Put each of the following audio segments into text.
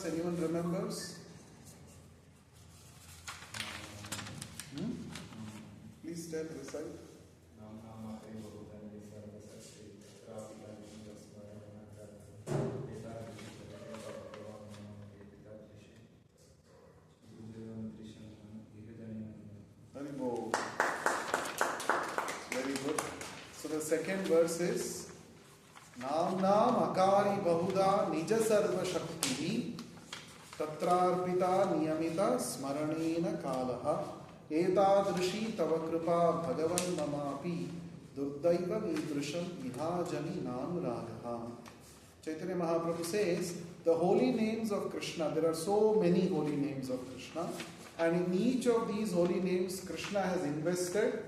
Anyone remembers? Please tell, recite. Very good. So the second verse is Nam Nam Akari Bahuda Nija Sarva Shakti Tatrarpita Niyamita Smaranena Kalaha Etadrishi Tava Kripa Bhagavan Mamapi Durdaiva Idrisham Ihajani Nam Ragaha. Chaitanya Mahaprabhu says the holy names of Krishna, there are so many holy names of Krishna, and in each of these holy names Krishna has invested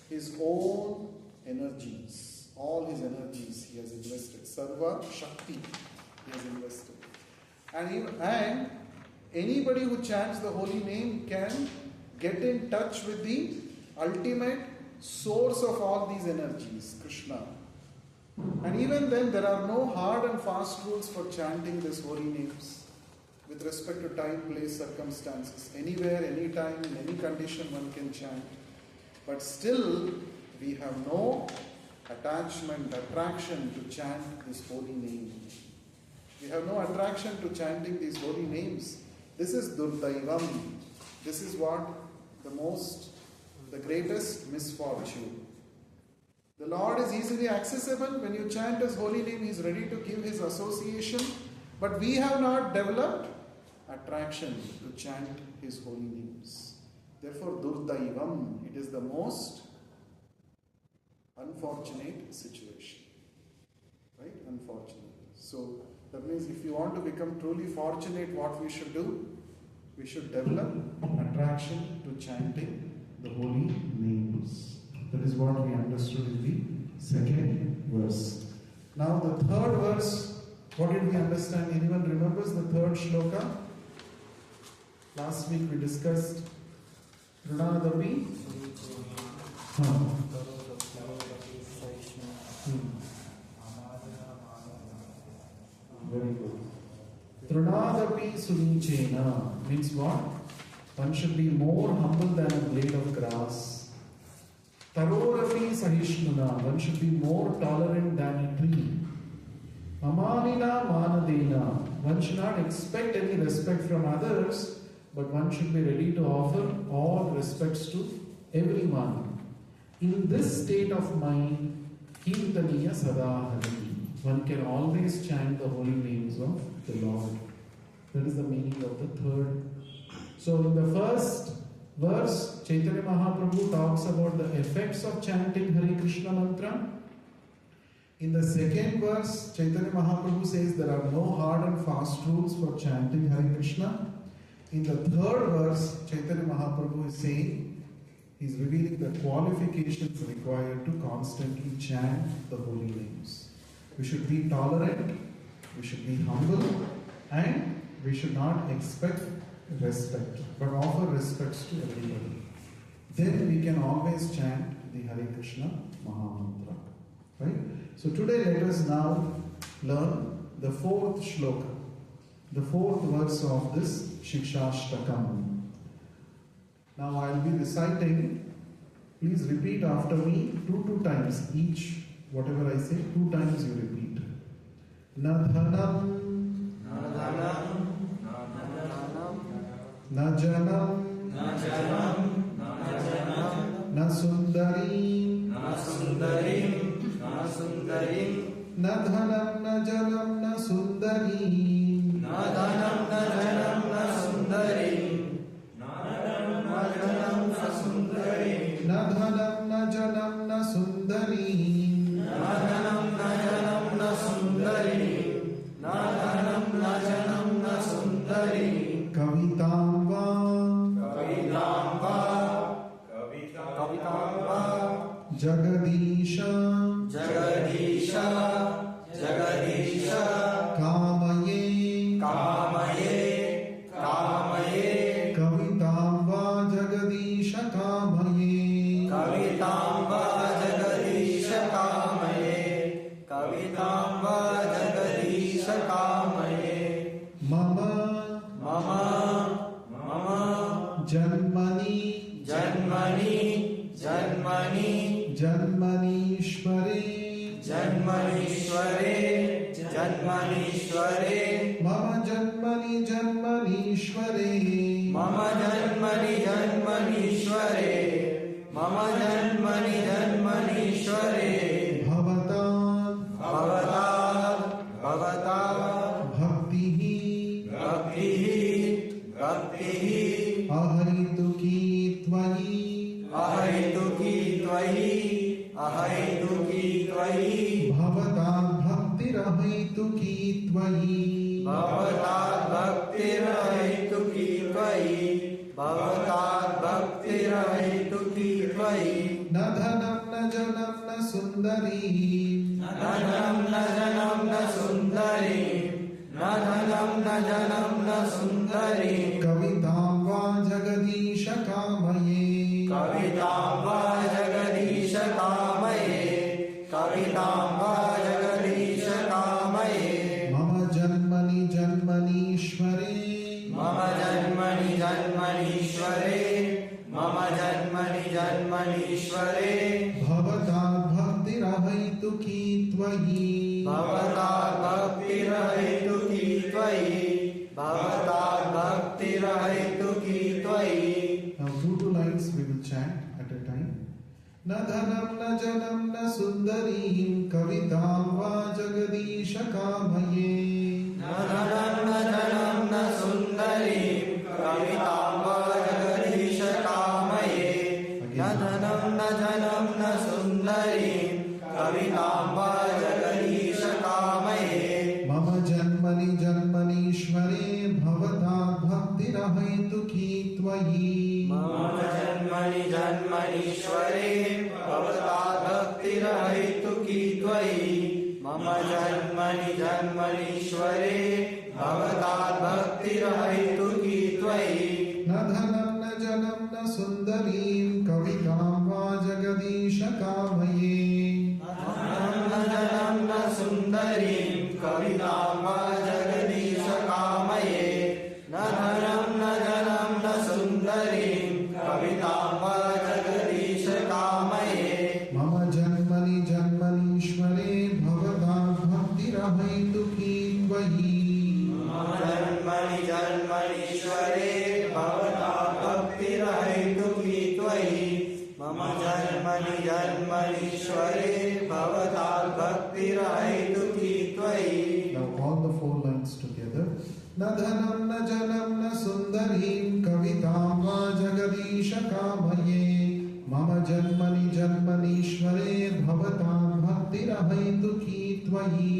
his own energies. All his energies he has invested. Sarva Shakti he has invested. And anybody who chants the holy name can get in touch with the ultimate source of all these energies, Krishna. And even then there are no hard and fast rules for chanting these holy names with respect to time, place, circumstances. Anywhere, anytime, in any condition one can chant. But still we have no attachment, attraction to chant this holy name. We have no attraction to chanting these holy names. This is Durdaivam. This is what the greatest misfortune. The Lord is easily accessible. When you chant His holy name, He is ready to give His association. But we have not developed attraction to chant His holy names. Therefore, Durdaivam, it is the most unfortunate situation. Right? Unfortunate. So, that means if you want to become truly fortunate, what we should do? We should develop attraction to chanting the holy names. That is what we understood in the second verse. Now the third verse, what did we understand? Anyone remembers the third shloka? Last week we discussed Trunadapi. Very good. Trunadapi Sunichena means what? One should be more humble than a blade of grass. Tarorapi Sahishnuna, one should be more tolerant than a tree. Amanina Manadena, one should not expect any respect from others, but one should be ready to offer all respects to everyone. In this state of mind, Kirtaniya Sada Hari, one can always chant the holy names of the Lord. That is the meaning of the third. So in the first verse, Chaitanya Mahaprabhu talks about the effects of chanting Hare Krishna mantra. In the second verse, Chaitanya Mahaprabhu says there are no hard and fast rules for chanting Hare Krishna. In the third verse, Chaitanya Mahaprabhu is saying, he is revealing the qualifications required to constantly chant the holy names. We should be tolerant, we should be humble, and we should not expect respect, but offer respects to everybody. Then we can always chant the Hare Krishna Mahamantra. Right? So today let us now learn the fourth shloka, the fourth verse of this Sikshashtakam. Now I will be reciting. Please repeat after me two times each. Whatever I say, 2 times you repeat. Nadhanam, Najanam, Nasundari, Nadhanam, Najanam, Nasundari, Nadhanam, Najanam, Nasundari, Kavitamba, Jagadisha, Kamaye, Bhakti-hi ahaytuki tvayi bhavatat bhaktirahaytuki tvayi na dhanam na janam na sundari kavitam va jagadisha kamaye mama janmani janmanishware bhavatat bhaktirahaytuki tvayi Now two lines we will chant at a time. Na dhanam na janam na sundarim kavitam va jagadisha kamaye. Mama janmani janmanishware bhavatat bhaktirahaytuki tvayi na dhanam na janam na sundarim kavitam va jagadisha kamaye. Mama janmani janmanishware bhavatat bhaktirahaytuki tvayi Now all the four lines together. Na dhanam na janam na sundarim kavitam va jagadisha kamaye. Mama janmani janmanishware bhavatam bhaktirahaytuki tvayi.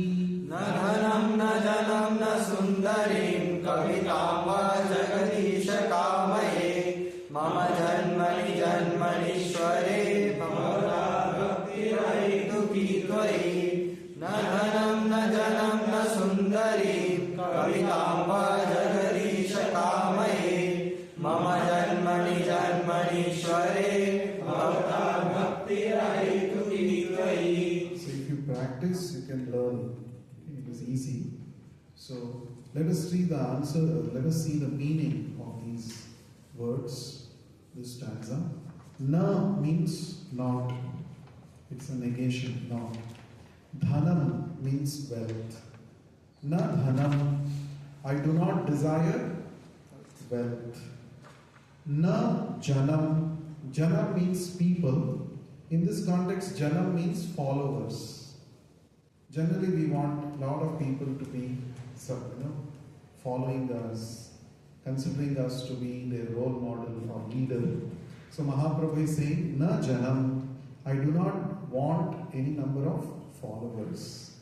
So if you practice, you can learn. Okay, it is easy. So let us see the answer. Let us see the meaning of these words. This stanza. Na means not. It's a negation. Not. Dhanam means wealth. Na dhanam. I do not desire wealth. Na janam. Janam means people. In this context, janam means followers. Generally, we want a lot of people to be, following us, considering us to be their role model or leader. So Mahaprabhu is saying, na janam. I do not want any number of followers.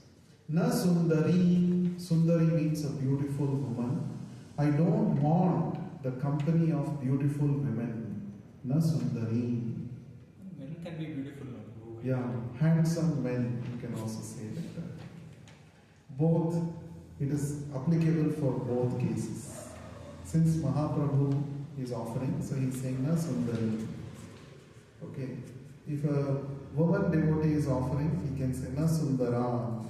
Na sundari. Sundari means a beautiful woman. I don't want the company of beautiful women. Na sundari. Men can be beautiful. Yeah, handsome men, you can also say like that. Both, it is applicable for both cases. Since Mahaprabhu is offering, so he is saying na sundari. Okay. If a woman devotee is offering, he can say na sundara.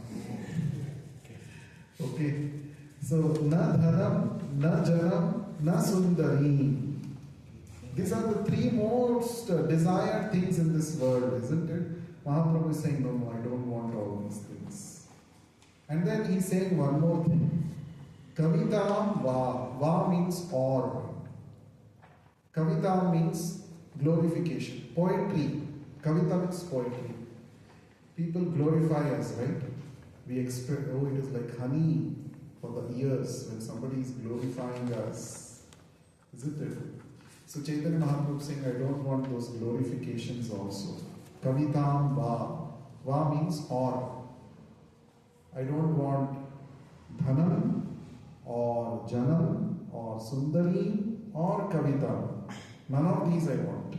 Okay. So na dharam, na janam, na sundari. These are the three most desired things in this world, isn't it? Mahaprabhu is saying, no, I don't want all these things. And then he's saying one more thing. Kavitam va. Va means or. Kavitam means glorification. Poetry. Kavita means poetry. People glorify us, right? We expect, oh, it is like honey for the ears when somebody is glorifying us, isn't it? So Chaitanya Mahaprabhu saying, I don't want those glorifications also. Kavitam va. Va means or. I don't want dhanam or janam or sundari or kavita. None of these I want.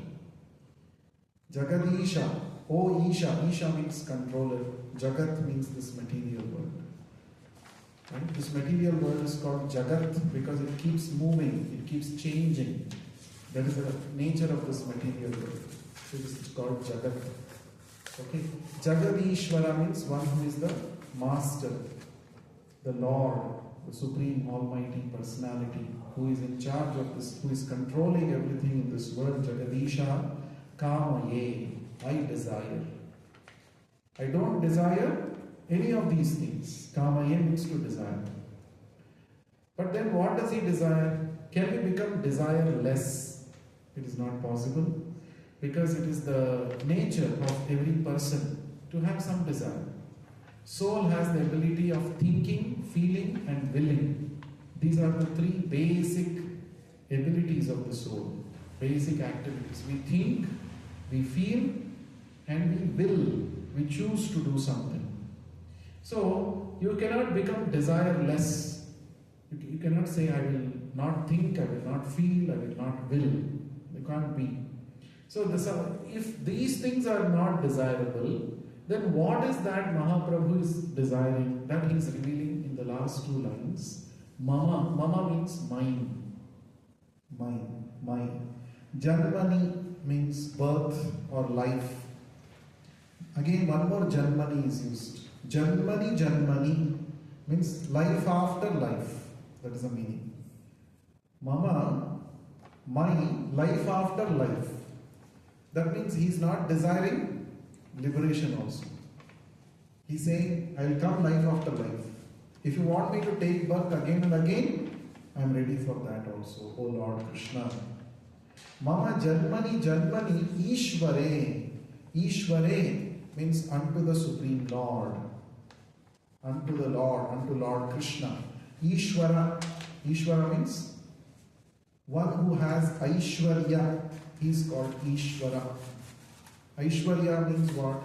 Jagadisha. Oh Isha. Isha means controller. Jagat means this material world. Right? This material world is called Jagat because it keeps moving, it keeps changing. That is the nature of this material world. So this is called Jagat. Okay? Jagadishvara means one who is the master, the Lord, the Supreme Almighty Personality, who is in charge of this, who is controlling everything in this world. Jagadisha Kamaye. I desire. I don't desire any of these things. Kamaye means to desire. But then what does he desire? Can we become desireless? It is not possible because it is the nature of every person to have some desire. Soul has the ability of thinking, feeling and willing. These are the three basic abilities of the soul, basic activities. We think, we feel and we will. We choose to do something. So, you cannot become desireless. You cannot say, I will not think, I will not feel, I will not will. They can't be. So, if these things are not desirable, then what is that Mahaprabhu is desiring? That he is revealing in the last two lines. Mama. Mama means mine. Mine. Mine. Janmani means birth or life. Again, one more Janmani is used. Janmani, Janmani means life after life. That is the meaning. Mama, my life after life. That means he is not desiring liberation also. He is saying, I will come life after life. If you want me to take birth again and again, I am ready for that also, O Lord Krishna. Mama Janmani, Janmani, Ishvare. Ishvare means unto the Supreme Lord. Unto the Lord, unto Lord Krishna. Ishvara. Ishvara means one who has Aishwarya. He is called Ishvara. Aishwarya means what?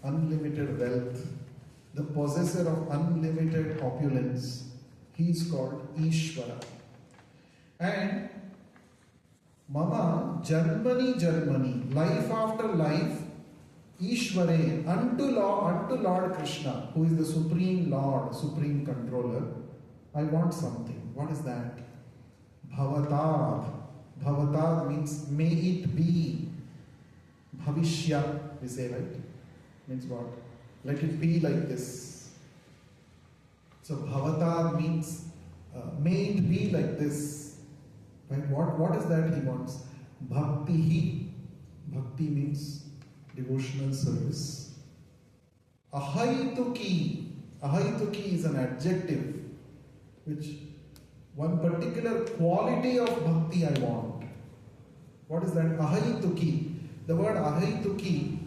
Unlimited wealth. The possessor of unlimited opulence. He is called Ishvara. And Mama Janmani Janmani, life after life, Ishvare, unto Lord Krishna, who is the Supreme Lord, Supreme Controller, I want something. What is that? Bhavatad. Bhavatad means may it be. Bhavishya, we say, right? Means what? Let it be like this. So Bhavatad means may it be like this. Right? What is that he wants? Bhakti. Bhakti means devotional service. Ahaituki. Ahaituki is an adjective which one particular quality of bhakti I want. What is that? Ahaituki. The word ahaituki,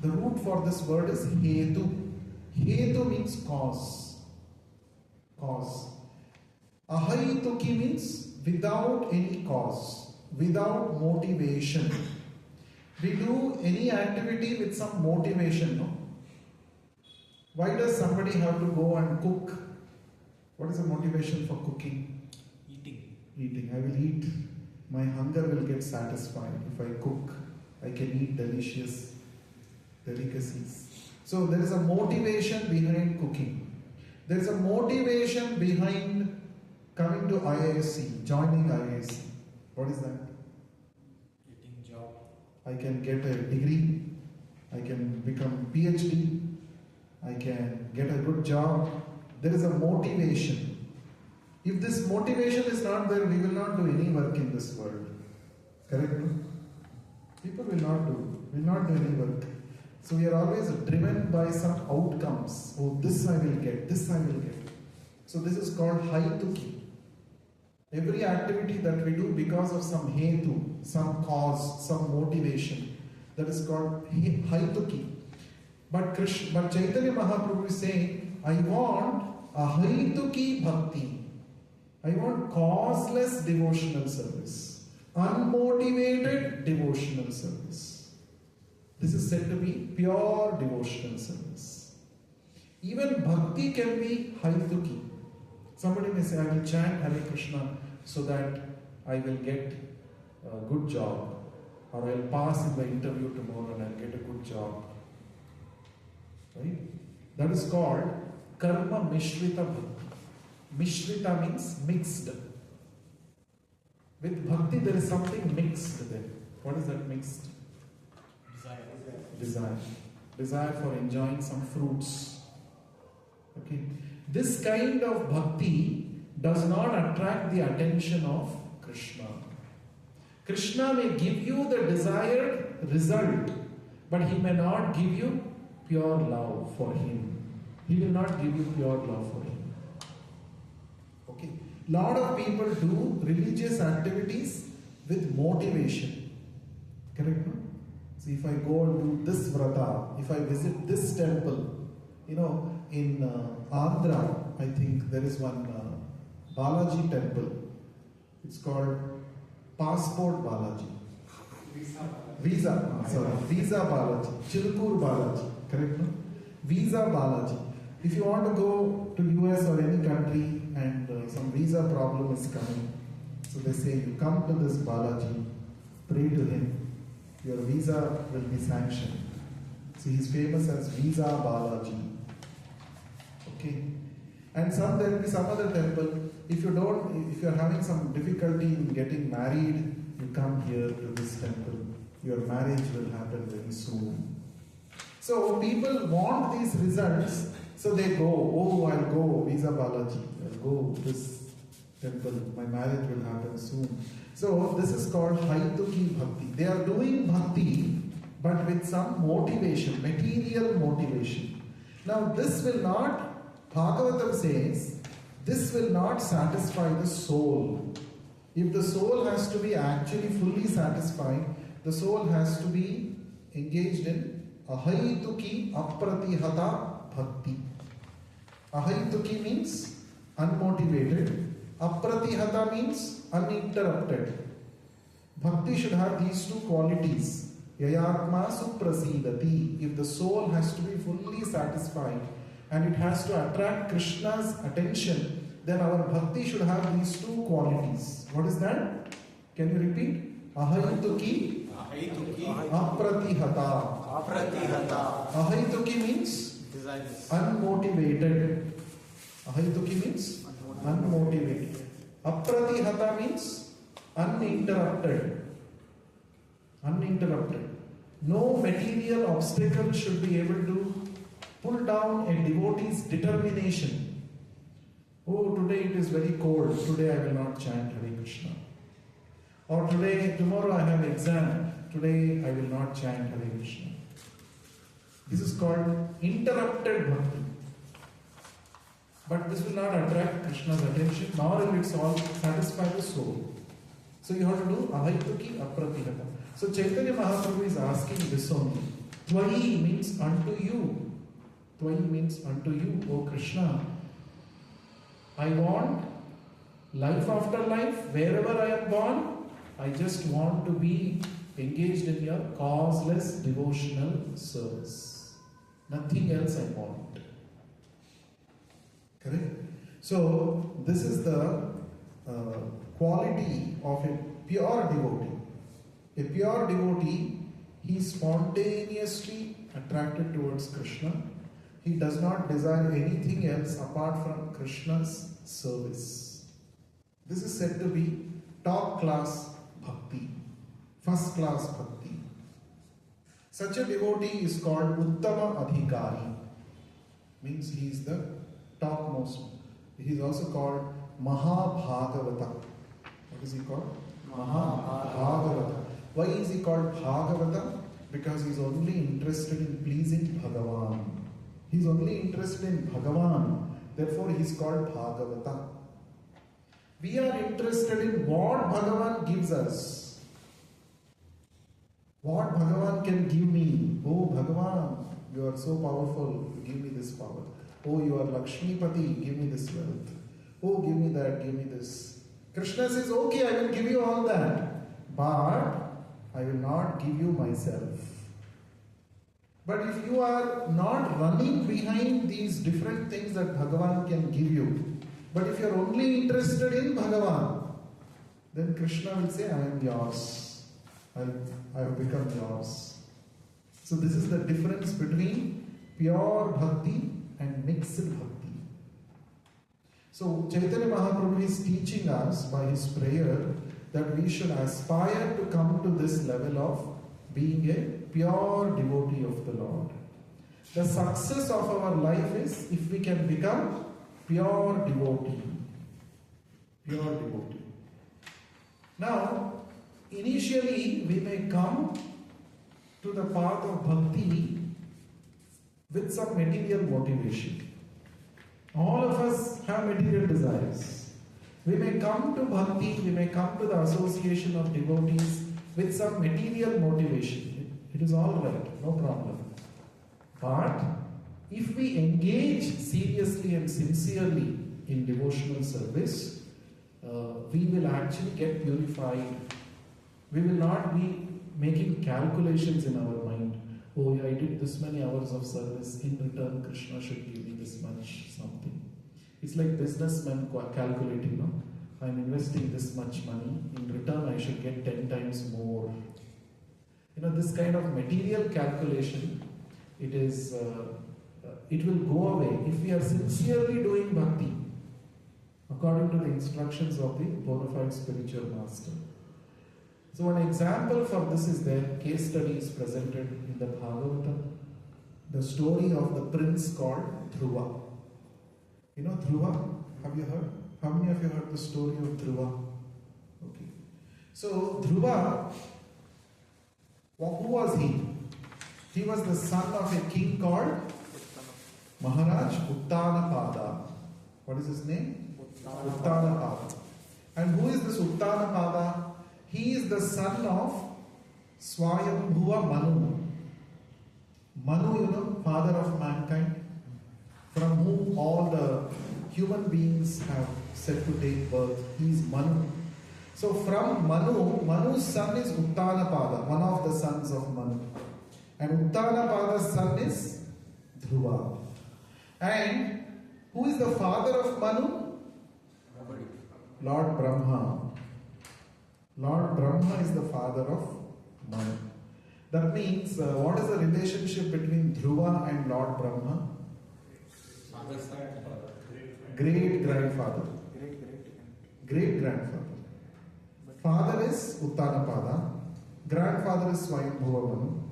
the root for this word is hetu. Hetu means cause. Cause. Ahaituki means without any cause, without motivation. We do any activity with some motivation, no? Why does somebody have to go and cook? What is the motivation for cooking? Eating. Eating. I will eat. My hunger will get satisfied. If I cook, I can eat delicious delicacies. So there is a motivation behind cooking. There is a motivation behind coming to IISc, joining IISc. What is that? Getting job. I can get a degree, I can become PhD, I can get a good job. There is a motivation. If this motivation is not there, we will not do any work in this world. Correct? People will not do any work. So we are always driven by some outcomes. Oh, this I will get, this I will get. So this is called haituki. Every activity that we do because of some hetu, some cause, some motivation, that is called haituki. But Chaitanya Mahaprabhu is saying, I want ahaituki bhakti. I want causeless devotional service, unmotivated devotional service. This is said to be pure devotional service. Even bhakti can be haituki. Somebody may say, I will chant Hare Krishna so that I will get a good job, or I will pass in the interview tomorrow and I will get a good job. Right? That is called karma mishrita bhakti. Mishrita means mixed. With bhakti there is something mixed there. What is that mixed? Desire. Desire for enjoying some fruits. Okay. This kind of bhakti does not attract the attention of Krishna. Krishna may give you the desired result, but he may not give you pure love for him. He will not give you pure love for him. Okay. Lot of people do religious activities with motivation. Correct? No? So if I go and do this vrata, if I visit this temple, in Andhra, I think there is one Balaji temple. It's called Passport Balaji. Visa Balaji. Chilkur Balaji. Correct? No? Visa Balaji. If you want to go to US or any country and some visa problem is coming, so they say you come to this Balaji, pray to him, your visa will be sanctioned. So he is famous as Visa Balaji. Okay. And there will be some other temple. If you are having some difficulty in getting married, you come here to this temple. Your marriage will happen very soon. So people want these results, so they go, I'll go Visa Balaji, I'll go this temple, my marriage will happen soon. So this is called Haituki Bhakti. They are doing Bhakti, but with some motivation, material motivation. Now this will not, Bhagavatam says, this will not satisfy the soul. If the soul has to be actually fully satisfied, the soul has to be engaged in ahaituki apratihata bhakti. Ahaituki means unmotivated. Apratihata means uninterrupted. Bhakti should have these two qualities. Yayatma suprasidati. If the soul has to be fully satisfied and it has to attract Krishna's attention, then our bhakti should have these two qualities. What is that? Can you repeat? Ahaituki apratihata. Ahaituki means unmotivated. Ahaituki means unmotivated. Apratihata means uninterrupted. No material obstacle should be able to pull down a devotee's determination. Oh, today it is very cold. Today I will not chant Hare Krishna. Or tomorrow I have exam. Today I will not chant Hare Krishna. This is called interrupted bhakti. But this will not attract Krishna's attention, nor will it satisfy the soul. So you have to do ahaituki apratihata. So Chaitanya Mahaprabhu is asking this only. Tvai means unto you. Tvai means unto you, O Krishna. I want life after life, wherever I am born, I just want to be engaged in your causeless devotional service. Nothing else I want. Correct? So, this is the quality of a pure devotee. A pure devotee, he is spontaneously attracted towards Krishna. He does not desire anything else apart from Krishna's service. This is said to be top class bhakti, first class bhakti. Such a devotee is called Uttama Adhikari. Means he is the topmost. He is also called Mahabhagavata. What is he called? Mahabhagavata. Why is he called Bhagavata? Because he is only interested in pleasing Bhagavan. He is only interested in Bhagavan. Therefore he is called Bhagavata. We are interested in what Bhagavan gives us. What Bhagavan can give me. Oh Bhagavan, you are so powerful. Give me this power. Oh, you are Lakshmipati, give me this wealth. Oh, give me that, give me this. Krishna says, okay, I will give you all that, but I will not give you myself. But if you are not running behind these different things that Bhagavan can give you, but if you are only interested in Bhagavan, then Krishna will say, I am yours. I have become yours. So this is the difference between pure bhakti and mixed bhakti. So Chaitanya Mahaprabhu is teaching us by his prayer that we should aspire to come to this level of being a pure devotee of the Lord. The success of our life is if we can become pure devotee. Pure devotee. Now, initially we may come to the path of bhakti with some material motivation. All of us have material desires. We may come to bhakti, we may come to the association of devotees with some material motivation. It is all right, no problem. But if we engage seriously and sincerely in devotional service, we will actually get purified. We will not be making calculations in our mind. Oh, I did this many hours of service. In return, Krishna should give me this much something. It's like businessmen calculating, no? I'm investing this much money. In return, I should get 10 times more. This kind of material calculation, it will go away if we are sincerely doing bhakti according to the instructions of the bona fide spiritual master. So an example for this is there. Case study is presented in the Bhagavatam. The story of the prince called Dhruva. You know Dhruva? Have you heard? How many of you heard the story of Dhruva? Okay. So Dhruva, who was he? He was the son of a king called Maharaj Uttanapada. What is his name? Uttanapada. And who is this Uttanapada? He is the son of Swayambhuva Manu. Manu, father of mankind, from whom all the human beings have said to take birth. He is Manu. So from Manu's son is Uttanapada, one of the sons of Manu. And Uttanapada's son is Dhruva. And who is the father of Manu? Lord Brahma. Lord Brahma is the father of Manu. That means, what is the relationship between Dhruva and Lord Brahma? Great-grandfather. Great-grandfather. Father is Uttanapada. Grandfather is Swayambhuva Manu.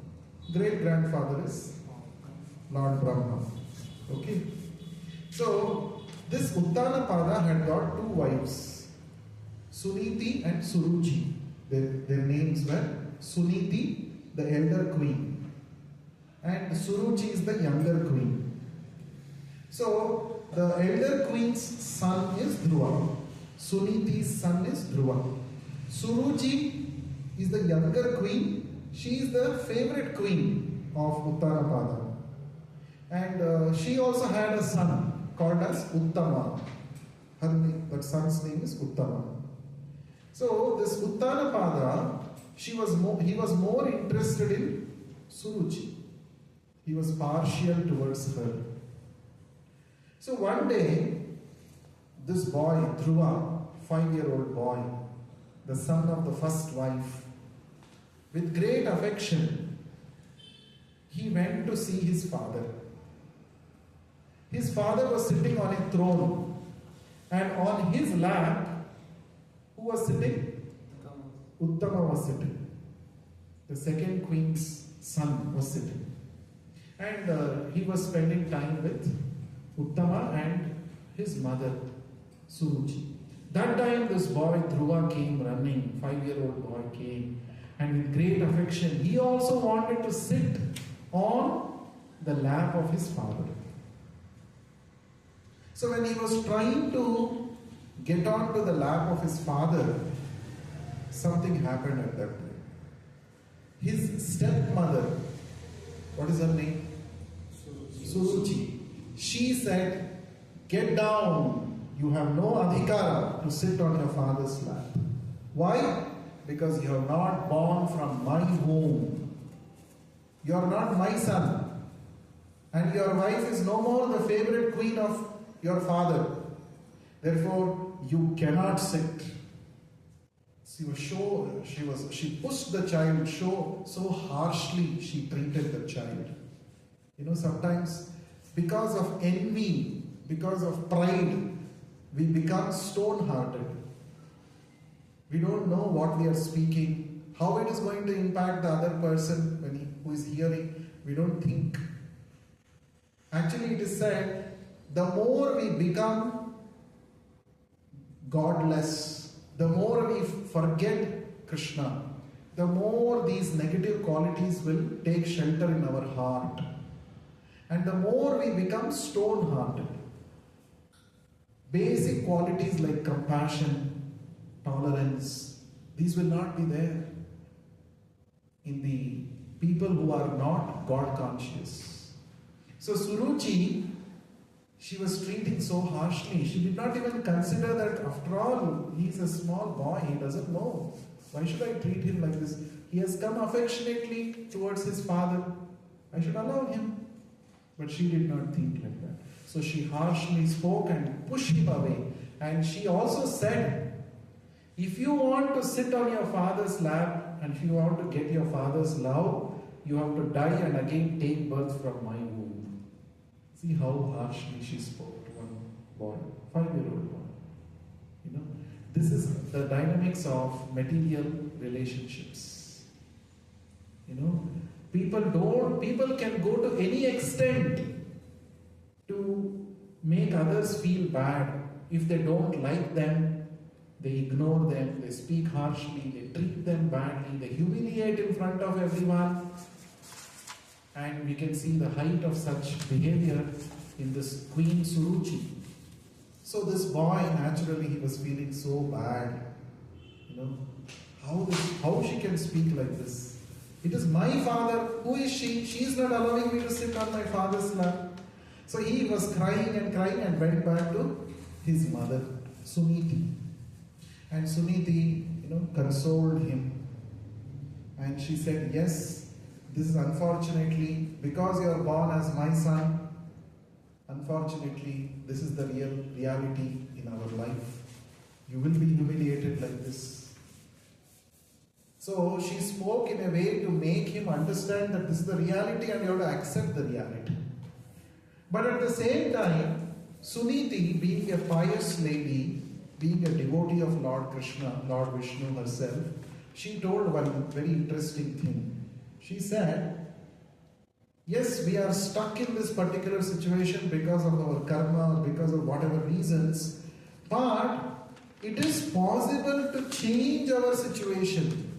Great-grandfather is Lord Brahma. Okay? So, this Uttanapada had got two wives, Suniti and Suruchi. Their names were Suniti, the elder queen, and Suruchi is the younger queen. So, the elder queen's son is Dhruva. Suniti's son is Dhruva. Suruchi is the younger queen. She is the favorite queen of Uttanapada. And she also had a son called as Uttama. That son's name is Uttama. So this Uttanapada, he was more interested in Suruchi. He was partial towards her. So one day, this boy, Dhruva, 5-year-old boy, the son of the first wife, with great affection, he went to see his father. His father was sitting on a throne, and on his lap, who was sitting? Uttama was sitting. The second queen's son was sitting. And he was spending time with Uttama and his mother, Suruchi. That time this boy Dhruva came running, 5-year-old boy came, and with great affection, he also wanted to sit on the lap of his father. So when he was trying to get onto the lap of his father, something happened at that time. His stepmother, what is her name? Suruchi. she said, "Get down. You have no adhikara to sit on your father's lap." Why? Because you are not born from my womb. You are not my son. And your wife is no more the favorite queen of your father. Therefore, you cannot sit. She pushed the child so harshly she treated the child. Sometimes because of envy, because of pride, we become stone-hearted. We don't know what we are speaking, how it is going to impact the other person who is hearing. We don't think. Actually, it is said, the more we become godless, the more we forget Krishna, the more these negative qualities will take shelter in our heart. And the more we become stone-hearted. Basic qualities like compassion, tolerance, these will not be there in the people who are not God conscious. So Suruchi, she was treating so harshly. She did not even consider that after all, he is a small boy, he doesn't know. Why should I treat him like this? He has come affectionately towards his father. I should allow him. But she did not think like that. So she harshly spoke and pushed him away. And she also said, if you want to sit on your father's lap and if you want to get your father's love, you have to die and again take birth from my womb. See how harshly she spoke to one boy, 5-year-old boy. This is the dynamics of material relationships. People can go to any extent to make others feel bad. If they don't like them, they ignore them, they speak harshly, they treat them badly, they humiliate in front of everyone. And we can see the height of such behavior in this Queen Suruchi. So this boy, naturally, he was feeling so bad. How she can speak like this? It is my father. Who is she? She is not allowing me to sit on my father's lap. So he was crying and went back to his mother, Suniti. And Suniti, consoled him. And she said, yes, this is unfortunately, because you are born as my son, unfortunately, this is the reality in our life. You will be humiliated like this. So she spoke in a way to make him understand that this is the reality and you have to accept the reality. But at the same time, Suniti, being a pious lady, being a devotee of Lord Krishna, Lord Vishnu herself, she told one very interesting thing. She said, yes, we are stuck in this particular situation because of our karma, because of whatever reasons, but it is possible to change our situation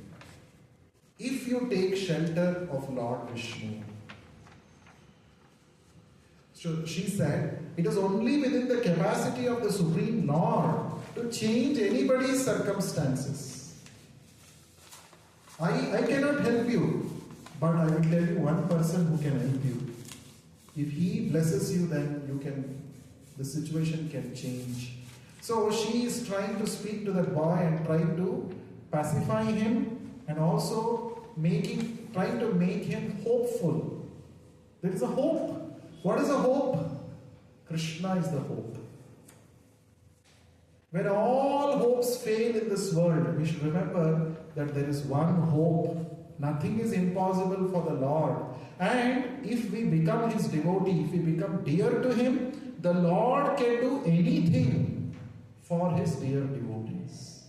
if you take shelter of Lord Vishnu. So she said, it is only within the capacity of the Supreme Lord to change anybody's circumstances. I cannot help you, but I will tell you one person who can help you. If he blesses you, then the situation can change. So she is trying to speak to that boy and trying to pacify him and also trying to make him hopeful. There is a hope. What is a hope? Krishna is the hope. When all hopes fail in this world, we should remember that there is one hope. Nothing is impossible for the Lord. And if we become His devotee, if we become dear to Him, the Lord can do anything for His dear devotees.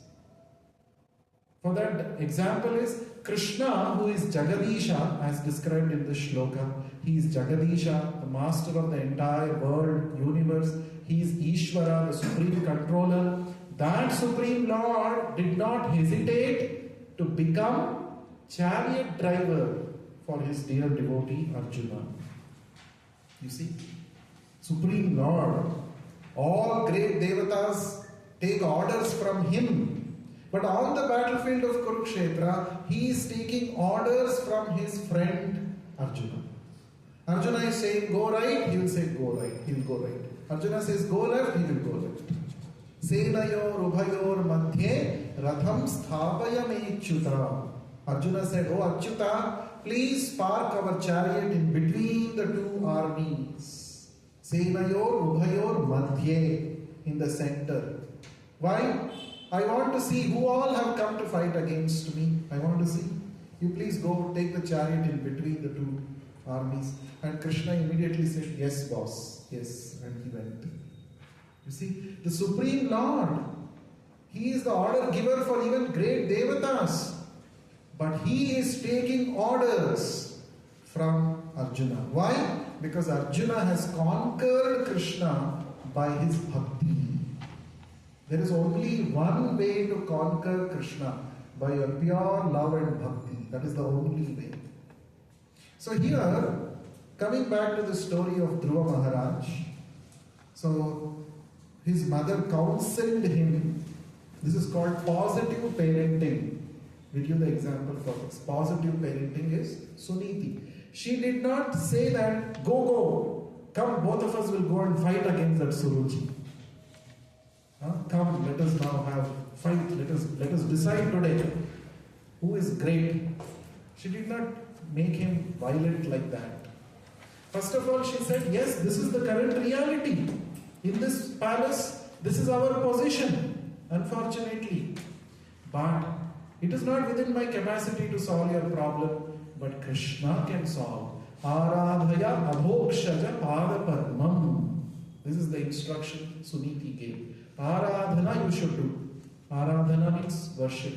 For that example is Krishna, who is Jagadisha, as described in this shloka. He is Jagadisha, the master of the entire world, universe. He is Ishvara, the supreme controller. That supreme Lord did not hesitate to become chariot driver for his dear devotee Arjuna. You see, Supreme Lord, all great devatas take orders from him. But on the battlefield of Kurukshetra, he is taking orders from his friend Arjuna. Arjuna is saying go right, he will say go right, he will go right. Arjuna says go left, he will go left. Senayor ubhayor madhye ratham sthapaya mechyuta. Arjuna said, oh Achyuta, please park our chariot in between the two armies. Senayor ubhayor madhye, in the center. Why? I want to see who all have come to fight against me. I want to see. You please go take the chariot in between the two armies. And Krishna immediately said, yes boss, yes, and he went. You see, the Supreme Lord, He is the order giver for even great devatas. But He is taking orders from Arjuna. Why? Because Arjuna has conquered Krishna by his bhakti. There is only one way to conquer Krishna, by a pure love and bhakti. That is the only way. So here, coming back to the story of Dhruva Maharaj, so his mother counseled him. This is called positive parenting. We give the example for this. Positive parenting is Suniti. She did not say that, go, come, both of us will go and fight against that Suruchi. Come, let us now have fight, let us decide today who is great. She did not make him violent like that. First of all, she said, yes, this is the current reality. In this palace, this is our position, unfortunately. But it is not within my capacity to solve your problem, but Krishna can solve. Aradhaya abhokshaja padapadmam. This is the instruction Suniti gave. Aradhana you should do. Aradhana means worship.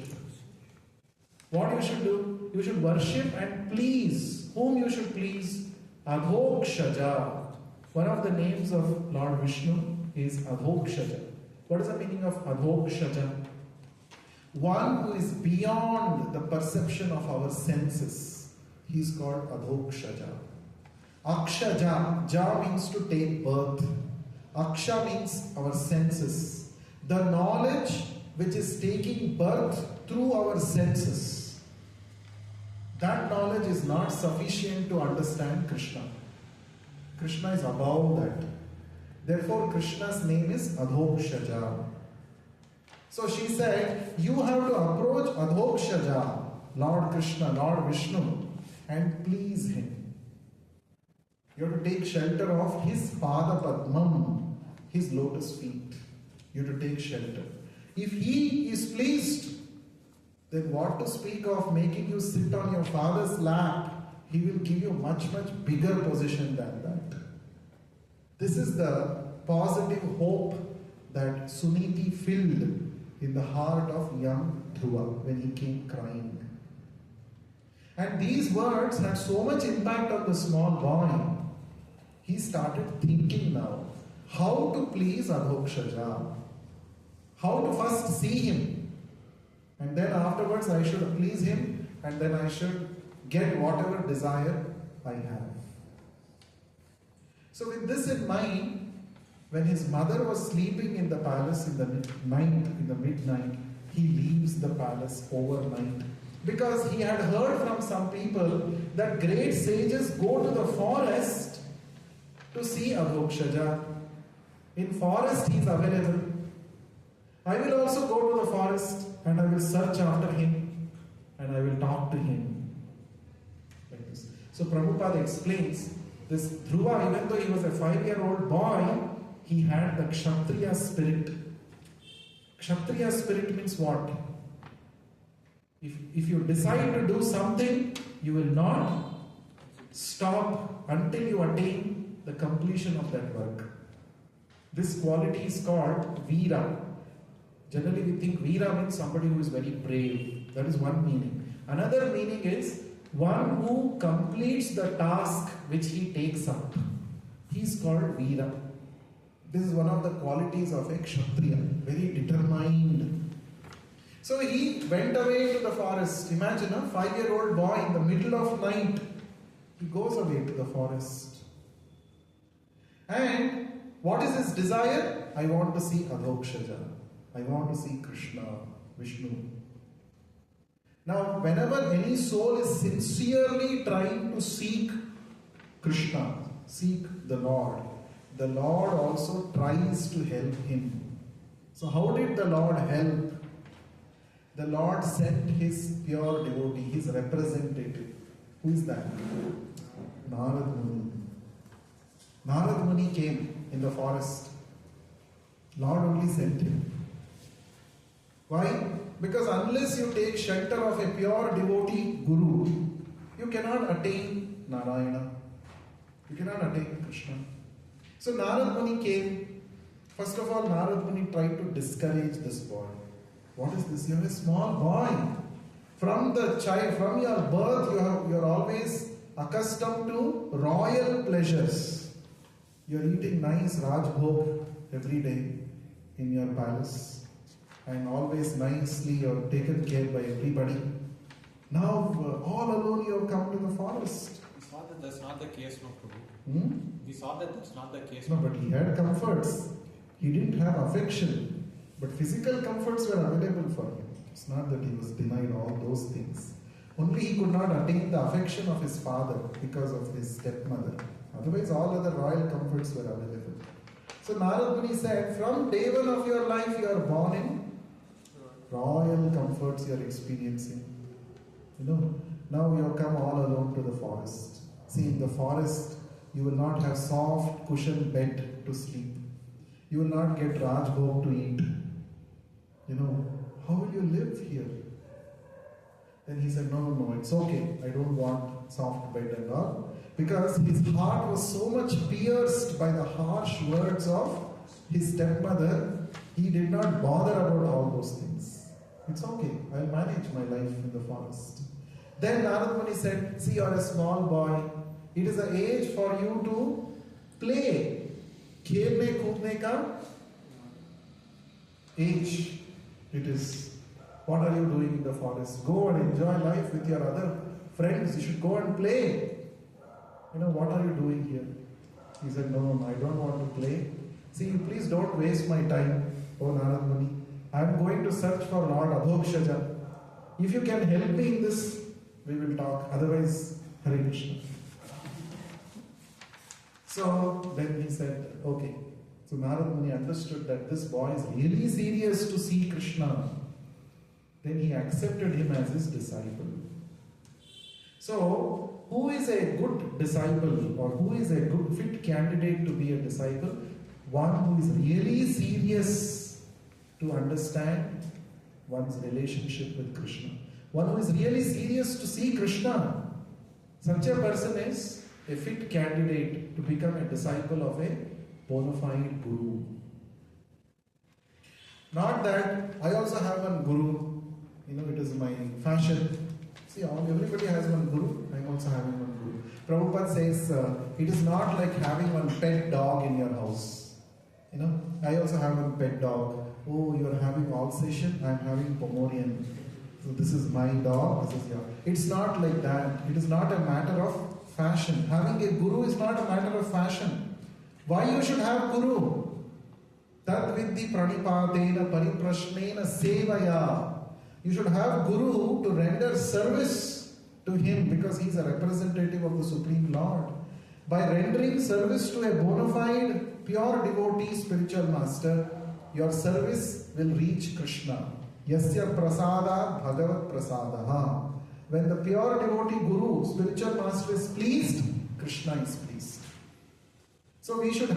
What you should do? You should worship and please. Whom you should please? Adhokshaja. One of the names of Lord Vishnu is Adhokshaja. What is the meaning of Adhokshaja? One who is beyond the perception of our senses. He is called Adhokshaja. Akshaja. Ja means to take birth. Aksha means our senses. The knowledge which is taking birth through our senses. That knowledge is not sufficient to understand Krishna. Krishna is above that. Therefore, Krishna's name is Adhokshaja. So she said, you have to approach Adhokshaja, Lord Krishna, Lord Vishnu, and please him. You have to take shelter of his Pada Padmam, his lotus feet. You have to take shelter. If he is pleased, then what to speak of making you sit on your father's lap? He will give you much bigger position than that. This is the positive hope that Suniti filled in the heart of young Dhruva when he came crying. And these words had so much impact on the small boy. He started thinking now how to please Adhokshaja, how to first see him, and then afterwards I should please him, and then I should get whatever desire I have. So with this in mind, when his mother was sleeping in the palace in the midnight, he leaves the palace overnight. Because he had heard from some people that great sages go to the forest to see Adhokshaja. In forest he is available. I will also go to the forest and I will search after him and I will talk to him. Like this. So Prabhupada explains this Dhruva, even though he was a 5-year-old boy, he had the Kshatriya spirit. Kshatriya spirit means what? If you decide to do something, you will not stop until you attain the completion of that work. This quality is called Veera. Generally we think Veera means somebody who is very brave. That is one meaning. Another meaning is one who completes the task which he takes up. He is called Veera. This is one of the qualities of a Kshatriya, very determined. So he went away to the forest. Imagine a 5-year-old boy in the middle of night. He goes away to the forest. And what is his desire? I want to see Adhokshaja. I want to see Krishna, Vishnu. Now, whenever any soul is sincerely trying to seek Krishna, seek the Lord also tries to help him. So how did the Lord help? The Lord sent his pure devotee, his representative. Who is that? Narad Muni. Narad Muni came in the forest. Lord only sent him. Why? Because unless you take shelter of a pure devotee, Guru, you cannot attain Narayana. You cannot attain Krishna. So Narad Muni came. First of all, Narad Muni tried to discourage this boy. What is this? You are a small boy. From your birth, you are always accustomed to royal pleasures. You are eating nice Rajbhog every day in your palace, and always nicely you are taken care by everybody. Now, all alone you have come to the forest. We saw that that's not the case, no Prabhu. We saw that that's not the case. No, but he had comforts. He didn't have affection, but physical comforts were available for him. It's not that he was denied all those things. Only he could not attain the affection of his father because of his stepmother. Otherwise, all other royal comforts were available. So Narad Muni said, from day one of your life, you are born in royal comforts you are experiencing. Now you have come all alone to the forest. See, in the forest, you will not have soft cushioned bed to sleep. You will not get Rajbhog to eat. How will you live here? Then he said, no, it's okay. I don't want soft bed and all. Because his heart was so much pierced by the harsh words of his stepmother, he did not bother about all those things. It's okay. I'll manage my life in the forest. Then Narad Muni said, see, you're a small boy. It is an age for you to play. Khelne koodne ka age. It is. What are you doing in the forest? Go and enjoy life with your other friends. You should go and play. What are you doing here? He said, no, I don't want to play. See, please don't waste my time, O Narad Muni. I am going to search for Lord Adhokshaja. If you can help me in this, we will talk. Otherwise, Hare Krishna. So then he said, okay. So Narad Muni understood that this boy is really serious to see Krishna. Then he accepted him as his disciple. So, who is a good disciple or who is a good fit candidate to be a disciple? One who is really serious to understand one's relationship with Krishna. One who is really serious to see Krishna. Such a person is a fit candidate to become a disciple of a bona fide guru. Not that I also have one guru, it is my fashion. See, everybody has one guru. I am also having one guru. Prabhupada says it is not like having one pet dog in your house. I also have one pet dog. Oh, you are having Alsatian, I am having Pomerian. So this is my dog, this is your. It's not like that. It is not a matter of fashion. Having a guru is not a matter of fashion. Why you should have guru? Tat vidhi pranipadena pariprashnena sevaya. You should have Guru to render service to him because he is a representative of the Supreme Lord. By rendering service to a bona fide, pure devotee, spiritual master, your service will reach Krishna. Yasya prasada bhagavat prasadaha. When the pure devotee Guru, spiritual master is pleased, Krishna is pleased. So we should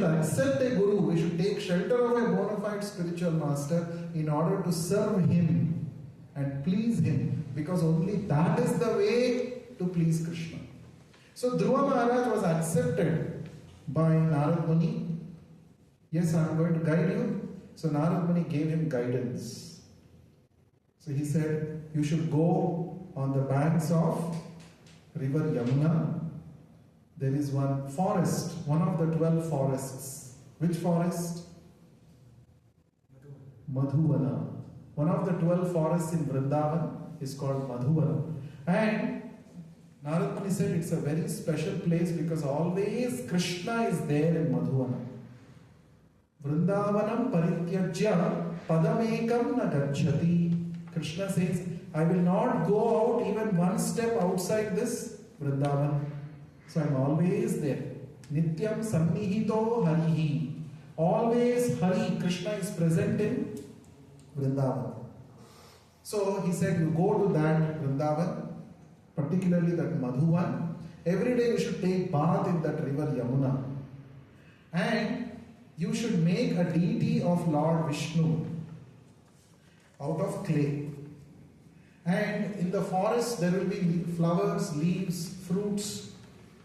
accept a guru, we should take shelter of a bona fide spiritual master in order to serve him and please him, because only that is the way to please Krishna. So Dhruva Maharaj was accepted by Narad Muni. Yes, I am going to guide you. So Narad Muni gave him guidance. So he said, you should go on the banks of river Yamuna. There is one forest, one of the 12 forests. Which forest? Madhuvana. One of the 12 forests in Vrindavan is called Madhuvana. And Narad Muni said it's a very special place because always Krishna is there in Madhuvana. Vrindavanam parityajya padamekam na gacchati. Krishna says, I will not go out even one step outside this Vrindavan. So I'm always there. Nityam Sannihito Harihi. Always Hari, Krishna is present in Vrindavan. So he said, you go to that Vrindavan, particularly that Madhuvan. Every day you should take bath in that river Yamuna. And you should make a deity of Lord Vishnu out of clay. And in the forest there will be flowers, leaves, fruits.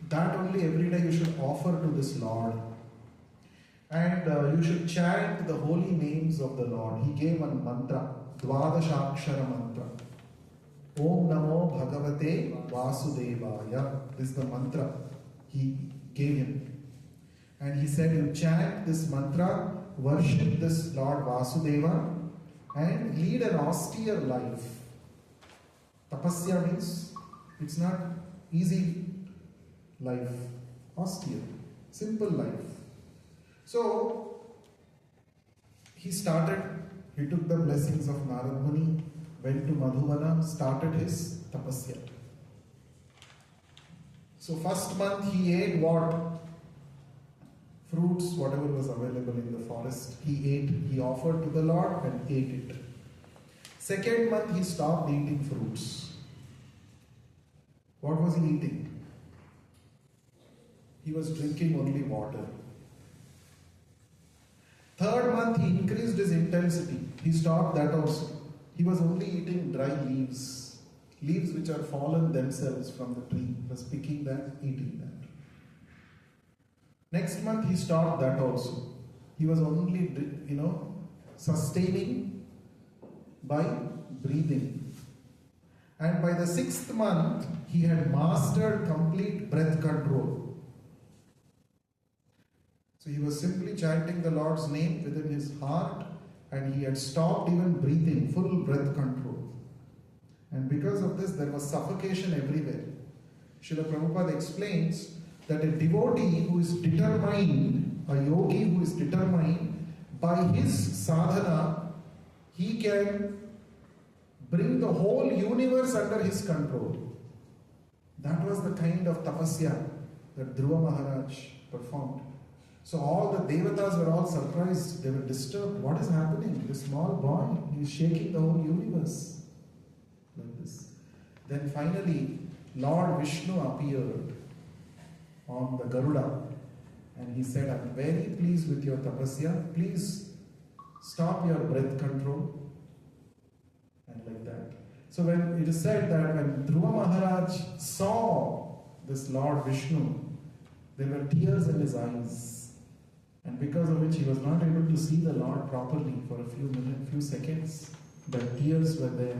That only every day you should offer to this Lord. And you should chant the holy names of the Lord. He gave one mantra, Dvadashakshara mantra. Om Namo Bhagavate Vasudevaya. This is the mantra he gave him. And he said, you chant this mantra, worship this Lord Vasudeva, and lead an austere life. Tapasya means it's not easy life, austere, simple life. So he took the blessings of Narad Muni, went to Madhuvana, started his tapasya. So first month he ate what? Fruits, whatever was available in the forest, he ate, he offered to the Lord and ate it. Second month he stopped eating fruits. What was he eating? He was drinking only water. Third month he increased his intensity. He stopped that also. He was only eating dry leaves. Leaves which are fallen themselves from the tree. He was picking that, eating that. Next month he stopped that also. He was only, sustaining by breathing. And by the 6th month, he had mastered complete breath control. So he was simply chanting the Lord's name within his heart, and he had stopped even breathing, full breath control. And because of this, there was suffocation everywhere. Srila Prabhupada explains that a devotee who is determined, a yogi who is determined, by his sadhana, he can bring the whole universe under his control. That was the kind of tapasya that Dhruva Maharaj performed. So all the devatas were all surprised. They were disturbed. What is happening? This small boy, he is shaking the whole universe. Like this. Then finally, Lord Vishnu appeared on the Garuda. And he said, I'm very pleased with your tapasya. Please stop your breath control. And like that. So when it is said that when Dhruva Maharaj saw this Lord Vishnu, there were tears in his eyes. And because of which he was not able to see the Lord properly for a few seconds. The tears were there.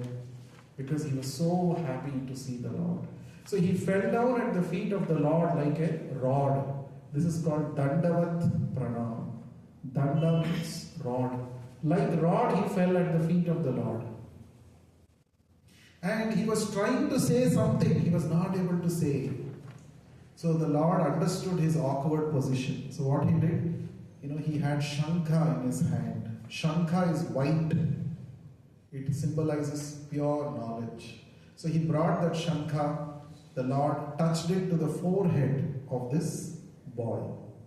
Because he was so happy to see the Lord. So he fell down at the feet of the Lord like a rod. This is called Dandavat Pranam. Danda means rod. Like rod, he fell at the feet of the Lord. And he was trying to say something, he was not able to say. So the Lord understood his awkward position. So what he did, he had Shankha in his hand. Shankha is white. It symbolizes pure knowledge. So he brought that Shankha. The Lord touched it to the forehead of this boy.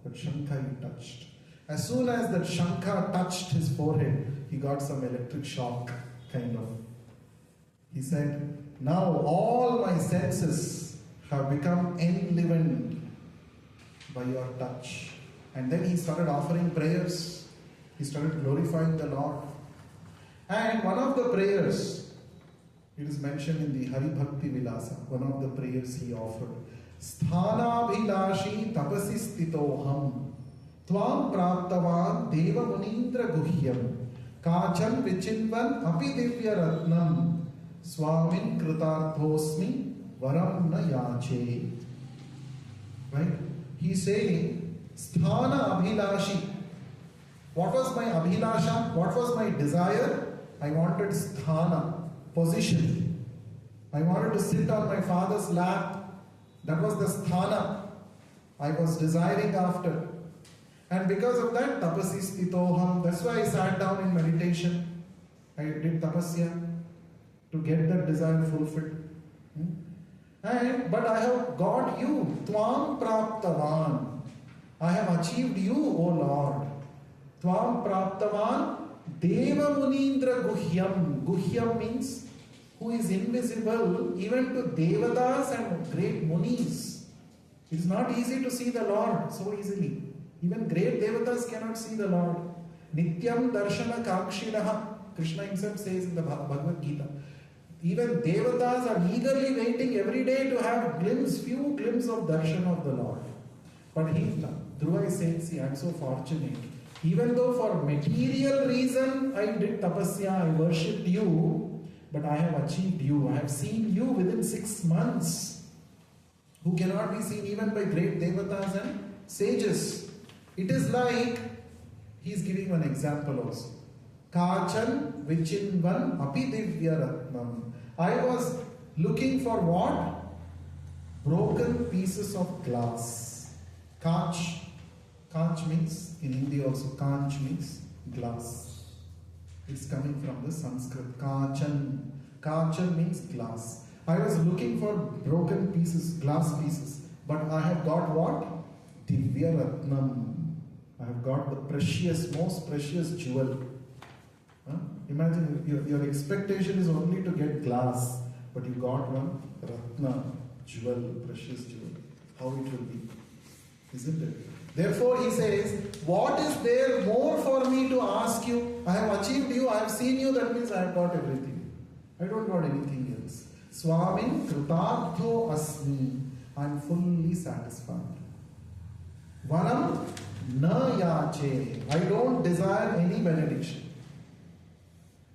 That Shankha he touched. As soon as that Shankha touched his forehead, he got some electric shock, kind of. He said, now all my senses have become enlivened by your touch. And then he started offering prayers. He started glorifying the Lord. And one of the prayers, it is mentioned in the Hari Bhakti Vilasa, one of the prayers he offered. Sthanabhilashi tapasi stitoham tvam praptavan deva munindra guhyam kacham vichinvan api divya ratnam swamin kritarthosmi varam na yache. Right? He's saying, Sthana Abhilashi. What was my Abhilasha? What was my desire? I wanted Sthana, position. I wanted to sit on my father's lap. That was the Sthana I was desiring after. And because of that, Tapasi Stitoham. That's why I sat down in meditation. I did tapasya to get that desire fulfilled. But I have got you. Tvam praptavan. I have achieved you, O Lord. Tvam praptavan deva munindra guhyam. Guhyam means who is invisible even to devatas and great munis. It is not easy to see the Lord so easily. Even great devatas cannot see the Lord. Nityam darshana kakshinaha. Krishna himself says in the Bhagavad Gita. Even devatas are eagerly waiting every day to have few glimpses of darshan of the Lord. But Dhruva is saying, see, I am so fortunate. Even though for material reason I did tapasya, I worshipped you, but I have achieved you. I have seen you within 6 months, who cannot be seen even by great devatas and sages. It is like, he is giving one example also. Kachan vichinvan api divya ratnam. I was looking for what? Broken pieces of glass. Kach. Kach means, in Hindi also, Kach means glass. It's coming from the Sanskrit. Kachan. Kachan means glass. I was looking for broken pieces, glass pieces. But I have got what? Divya Ratnam. I have got the precious, most precious jewel. Imagine your expectation is only to get glass, but you got one Ratna, jewel, precious jewel. How it will be, isn't it? Therefore he says, what is there more for me to ask you? I have achieved you, I have seen you, that means I have got everything. I don't want anything else. Swamin kritartho asmi. I am fully satisfied. Varam na yache. I don't desire any benediction.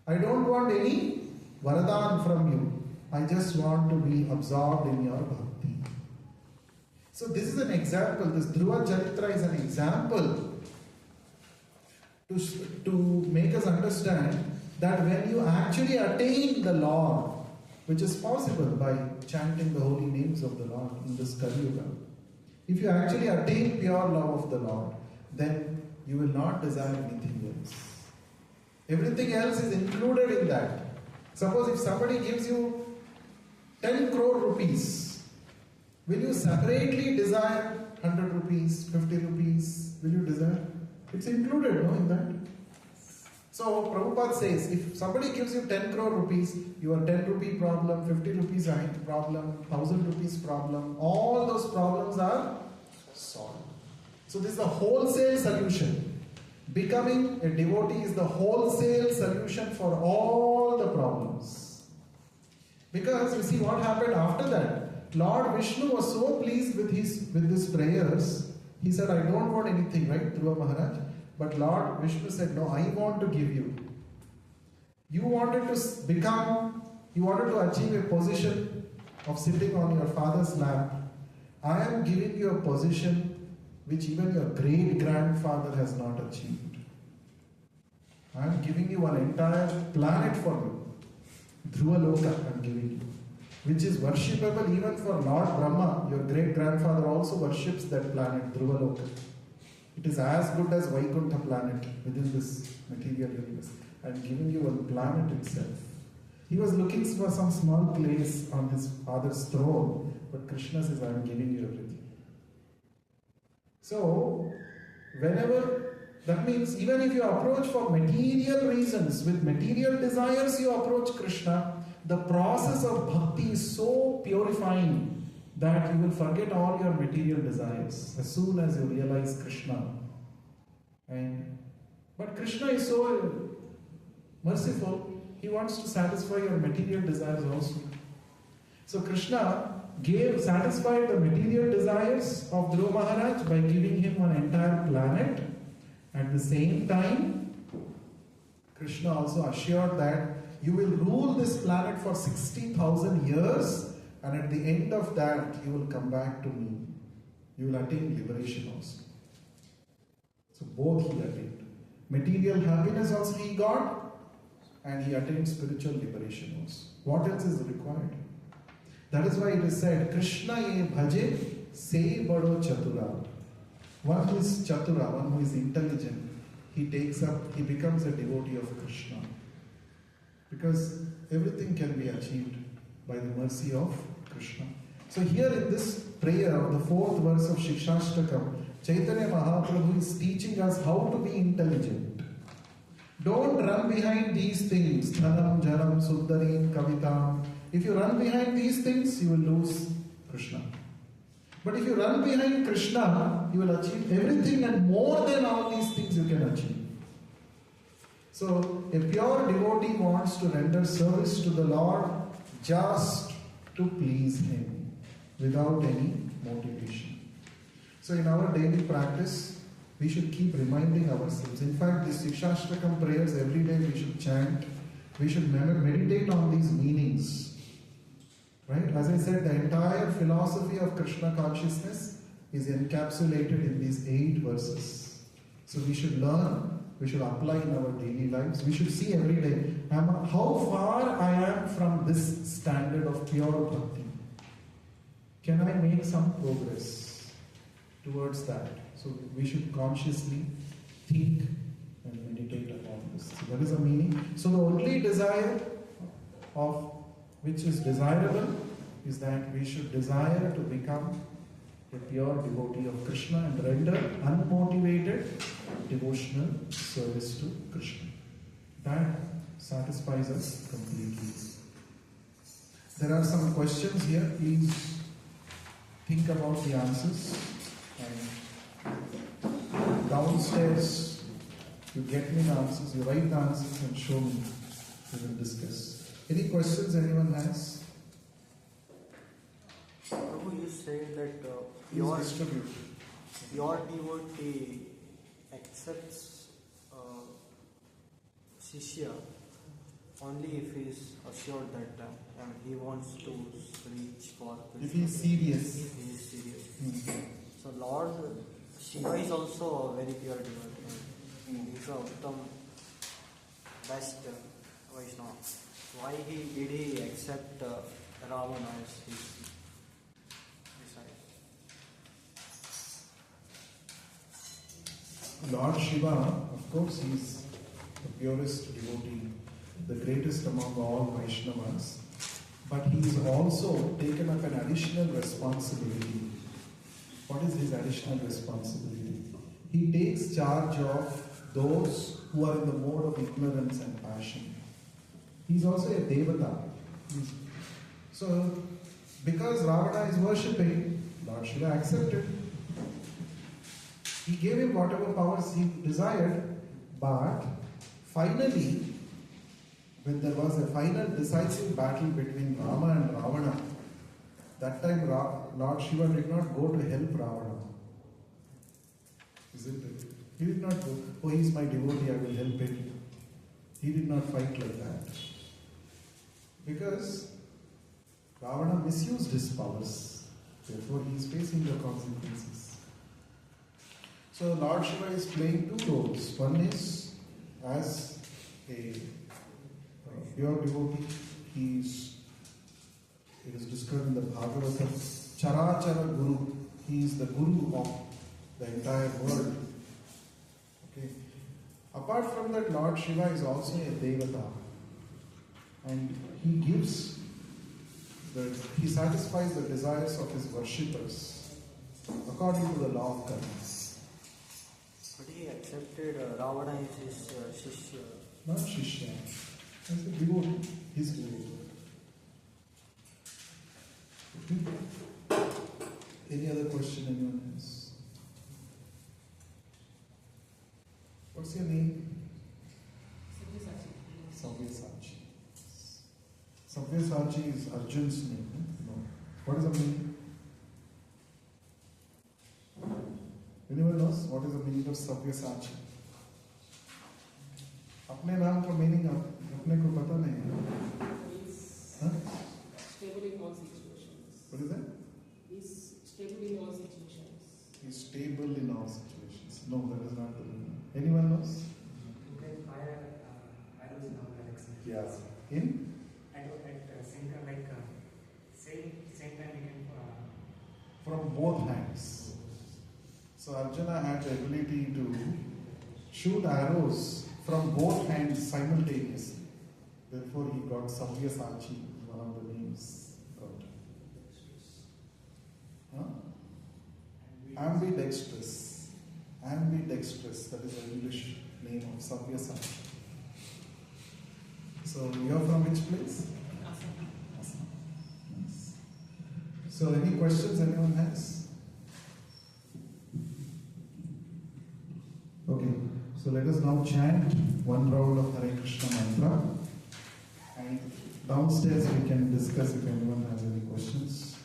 I don't want any varadan from you. I just want to be absorbed in your bhakti. So this is an example. This Dhruva Charitra is an example to make us understand that when you actually attain the Lord, which is possible by chanting the holy names of the Lord in this Kali Yuga, if you actually attain pure love of the Lord, then you will not desire anything else. Everything else is included in that. Suppose if somebody gives you 10 crore rupees, will you separately desire 100 rupees, 50 rupees? Will you desire? It's included, no, in that. So Prabhupada says, if somebody gives you 10 crore rupees, your 10 rupee problem, 50 rupees problem, 1000 rupees problem, all those problems are solved. So this is the wholesale solution. Becoming a devotee is the wholesale solution for all the problems. Because you see what happened after that. Lord Vishnu was so pleased with his prayers. He said, I don't want anything, right, Dhruva Maharaj? But Lord Vishnu said, no, I want to give you. You wanted to achieve a position of sitting on your father's lap. I am giving you a position which even your great-grandfather has not achieved. I am giving you an entire planet for you. Dhruva Loka I am giving you, which is worshipable even for Lord Brahma. Your great-grandfather also worships that planet, Dhruva Loka. It is as good as Vaikuntha planet within this material universe. I am giving you one planet itself. He was looking for some small place on his father's throne, but Krishna says, I am giving you everything. So, that means even if you approach for material reasons, with material desires you approach Krishna, the process of bhakti is so purifying that you will forget all your material desires as soon as you realize Krishna. But Krishna is so merciful, he wants to satisfy your material desires also. So Krishna satisfied the material desires of Dhruva Maharaj by giving him an entire planet. At the same time, Krishna also assured that you will rule this planet for 60,000 years, and at the end of that you will come back to me. You will attain liberation also. So both he attained. Material happiness also he got, and he attained spiritual liberation also. What else is required? That is why it is said, Krishna ye bhaje se bado chatura. One who is chatura, one who is intelligent, he becomes a devotee of Krishna. Because everything can be achieved by the mercy of Krishna. So here in this prayer of the 4th verse of Sikshashtakam, Chaitanya Mahaprabhu is teaching us how to be intelligent. Don't run behind these things, Dhanam, Janam, Suddarim, Kavitam. If you run behind these things, you will lose Krishna. But if you run behind Krishna, you will achieve everything and more than all these things you can achieve. So, a pure devotee wants to render service to the Lord just to please Him, without any motivation. So, in our daily practice, we should keep reminding ourselves. In fact, these Sikshashtakam prayers every day we should chant. We should meditate on these meanings. Right? As I said, the entire philosophy of Krishna consciousness is encapsulated in these 8 verses. So we should learn, we should apply in our daily lives. We should see every day how far I am from this standard of pure bhakti. Can I make some progress towards that? So we should consciously think and meditate upon this. So that is a meaning. So the only desire of which is desirable is that we should desire to become a pure devotee of Krishna and render unmotivated devotional service to Krishna. That satisfies us completely. There are some questions here. Please think about the answers. And downstairs, you get me the answers, you write the answers and show me. We will discuss. Any questions anyone has? Prabhu, you said that your devotee accepts Shishya only if he is assured that he wants to reach for Krishna. If he is serious. If he is serious. So Lord Shiva is also a very pure devotee. He is a Uttam, best Vaishnava. Why did he accept Ravana as his disciple? Lord Shiva, of course, he is the purest devotee, the greatest among all Vaishnavas. But he is also taken up an additional responsibility. What is his additional responsibility? He takes charge of those who are in the mode of ignorance and passion. He is also a Devata. So, because Ravana is worshipping, Lord Shiva accepted. He gave him whatever powers he desired, but finally, when there was a final decisive battle between Rama and Ravana, that time Lord Shiva did not go to help Ravana. Isn't it? He did not go, oh, he is my devotee, I will help him. He did not fight like that. Because Ravana misused his powers. Therefore, he is facing the consequences. So, Lord Shiva is playing 2 roles. One is as a pure devotee. It is described in the Bhagavatam. Charachara Guru. He is the Guru of the entire world. Okay. Apart from that, Lord Shiva is also a Devata. And he satisfies the desires of his worshippers according to the law of karma. But he accepted Ravana as his Shishya. Not Shishya. As a devotee. His devotee. Okay. Any other question anyone has? What's your name? Sabyasachi. Sabyasachi is Arjun's name. No. What is the meaning? Anyone knows what is the meaning of Sabyasachi? अपने नाम का meaning अपने को पता नहीं है. Stable in all situations. What is that? He's stable in all situations. He's stable in all situations. No, that is not the meaning. Anyone knows? You can fire arrows in our direction. Yes. In? At same time, like same time we can. From both hands. So Arjuna had the ability to shoot arrows from both hands simultaneously. Therefore he got Sabyasachi, one of the names. ambidextrous. Ambidextrous, that is the English name of Savyasana. So you are from which place? Assam. Nice. So any questions anyone has? Okay, so let us now chant one round of Hare Krishna mantra, and downstairs we can discuss if anyone has any questions.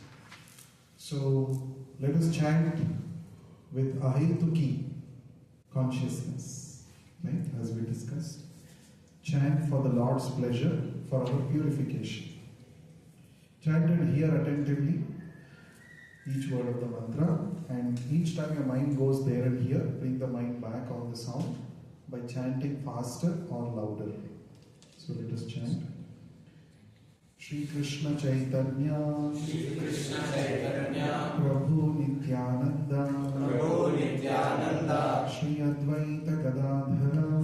So let us chant with Ahituki consciousness, right, as we discussed. Chant for the Lord's pleasure, for our purification. Chant and hear attentively each word of the mantra, and each time your mind goes there and here, bring the mind back on the sound by chanting faster or louder. So let us chant. Shri Krishna Chaitanya, Prabhu Nityananda, Shri Advaita Gadadhara,